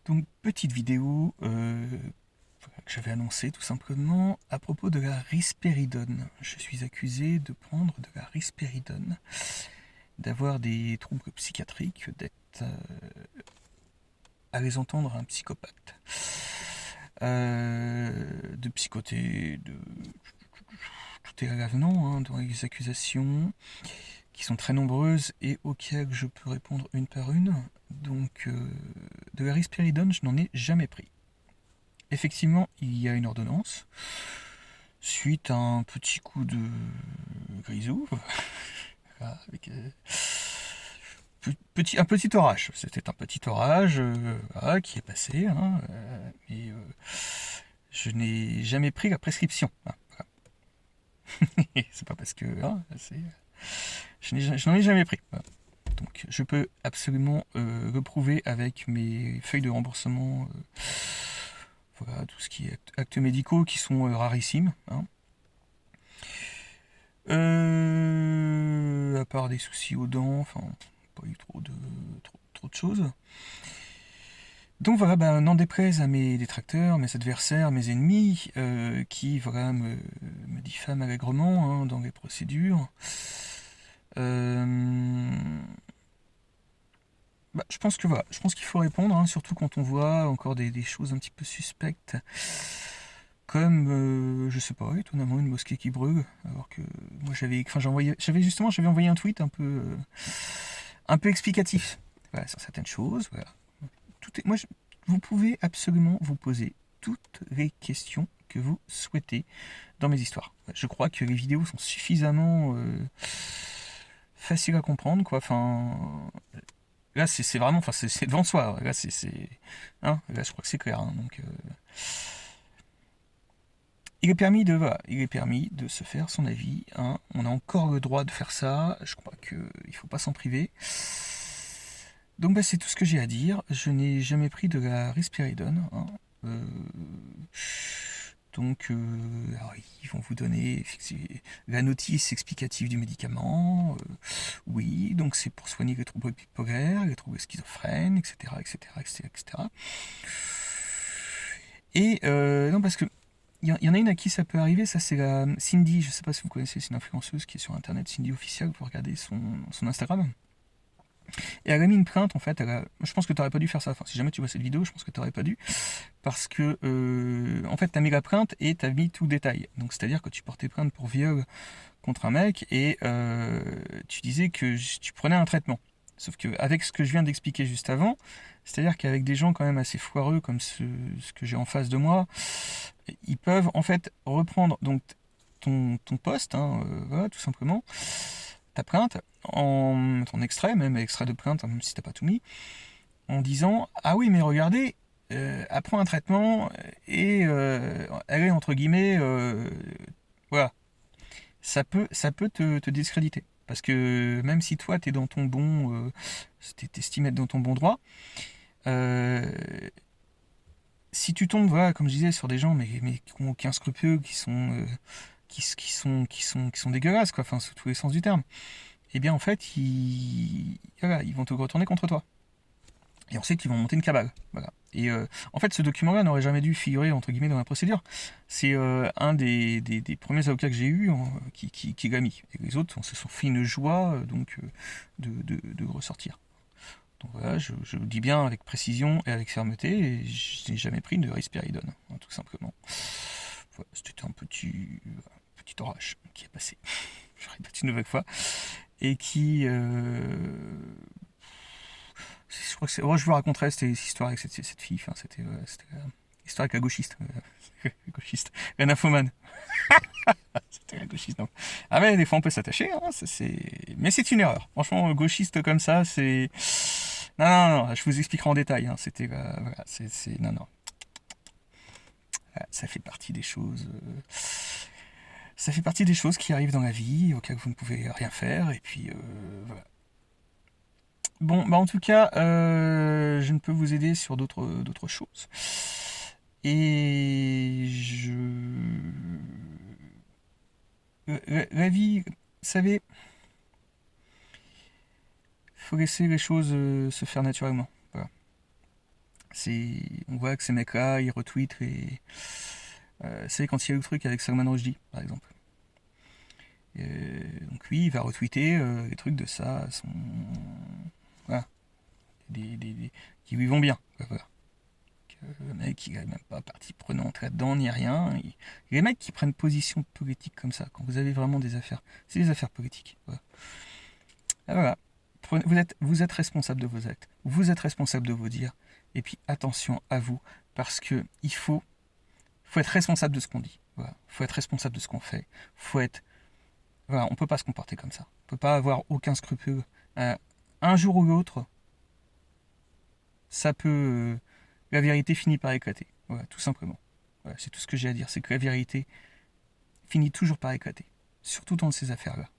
Donc, petite vidéo que j'avais annoncée tout simplement à propos de la risperidone. Je suis accusé de prendre de la risperidone, d'avoir des troubles psychiatriques, d'être à les entendre un psychopathe, de psychoter, de tout est à l'avenant dans les accusations qui sont très nombreuses et auxquelles je peux répondre une par une. Donc, de la risperidone, je n'en ai jamais pris. Effectivement, il y a une ordonnance suite à un petit coup de grisou, avec un petit orage. C'était un petit orage voilà, qui est passé, mais je n'ai jamais pris la prescription. Voilà. C'est pas parce que je n'en ai jamais pris. Voilà. Donc, je peux absolument le prouver avec mes feuilles de remboursement. Voilà, tout ce qui est actes médicaux qui sont rarissimes. À part des soucis aux dents, enfin, pas eu trop de choses. Donc voilà, n'en déplaise à mes détracteurs, mes adversaires, mes ennemis, qui voilà, me diffament allègrement dans les procédures. Je pense que voilà, je pense qu'il faut répondre, surtout quand on voit encore des choses un petit peu suspectes, comme je sais pas, étonnamment une mosquée qui brûle, alors que moi j'avais envoyé un tweet un peu explicatif, voilà, sur certaines choses, voilà. Vous pouvez absolument vous poser toutes les questions que vous souhaitez dans mes histoires. Je crois que les vidéos sont suffisamment faciles à comprendre, quoi. Enfin, là, c'est vraiment, enfin, c'est devant soi. Là, là, je crois que c'est clair. Donc, il est permis de se faire son avis. On a encore le droit de faire ça. Je crois qu'il ne faut pas s'en priver. Donc, c'est tout ce que j'ai à dire. Je n'ai jamais pris de la risperidone. Donc, alors, ils vont vous donner la notice explicative du médicament. Oui, donc c'est pour soigner les troubles bipolaires, les troubles schizophrènes, etc., etc., etc., etc. Et non, parce que il y en a une à qui ça peut arriver, ça c'est la Cindy, je sais pas si vous connaissez, c'est une influenceuse qui est sur internet, Cindy Official, vous pouvez regarder son Instagram. Et elle a mis une plainte en fait, je pense que tu n'aurais pas dû faire ça, enfin si jamais tu vois cette vidéo, je pense que tu n'aurais pas dû, parce que en fait tu as mis la plainte et tu as mis tout le détail. Donc c'est-à-dire que tu portais plainte pour viol contre un mec et tu disais que tu prenais un traitement. Sauf qu'avec ce que je viens d'expliquer juste avant, c'est-à-dire qu'avec des gens quand même assez foireux comme ce que j'ai en face de moi, ils peuvent en fait reprendre donc ton poste, voilà, tout simplement, ta plainte, ton extrait, même extrait de plainte, même si t'as pas tout mis, en disant ah oui mais regardez, elle prend un traitement et elle est entre guillemets voilà, ça peut te discréditer. Parce que même si toi, t'es dans ton bon, t'estimes être dans ton bon droit, euh, si tu tombes, voilà, comme je disais, sur des gens mais qui ont aucun scrupule, qui sont dégueulasses, quoi, enfin, sous tous les sens du terme, eh bien, en fait, voilà, ils vont te retourner contre toi. Et ensuite, ils vont monter une cabale. Voilà. Et en fait, ce document-là n'aurait jamais dû figurer, entre guillemets, dans la procédure. C'est un des premiers avocats que j'ai eu qui l'a mis. Et les autres, on se sont fait une joie de ressortir. Donc voilà, je le dis bien avec précision et avec fermeté, et je n'ai jamais pris de risperidone, tout simplement. Voilà, c'était un petit orage qui est passé, je répète une nouvelle fois, et qui je crois que je vous raconterai cette histoire avec cette fille. Enfin, c'était l'histoire avec la gauchiste. Gauchiste. La nymphomane. C'était la gauchiste, non. Ah mais des fois on peut s'attacher, mais c'est une erreur. Franchement, gauchiste comme ça, c'est... Non, non, non, je vous expliquerai en détail. C'était... voilà, Non, non. Ça fait partie des choses... ça fait partie des choses qui arrivent dans la vie, auxquelles vous ne pouvez rien faire, et puis voilà. Bon, en tout cas, je ne peux vous aider sur d'autres choses. Et la vie, vous savez, il faut laisser les choses se faire naturellement. Voilà. On voit que ces mecs-là, ils retweetent c'est quand il y a eu le truc avec Salman Rushdie, par exemple. Donc oui, il va retweeter les trucs de ça, voilà, qui lui vont bien. Voilà. Le mec, il n'est même pas partie prenante là-dedans, ni rien. Les mecs qui prennent position politique comme ça, quand vous avez vraiment des affaires, c'est des affaires politiques. Voilà. Ah, voilà. Vous êtes responsable de vos actes, vous êtes responsable de vos dires, et puis attention à vous, parce que faut être responsable de ce qu'on dit. Voilà. Faut être responsable de ce qu'on fait. Voilà, on peut pas se comporter comme ça. On peut pas avoir aucun scrupule. Un jour ou l'autre, ça peut. La vérité finit par éclater. Voilà, tout simplement. Voilà, c'est tout ce que j'ai à dire. C'est que la vérité finit toujours par éclater. Surtout dans ces affaires-là.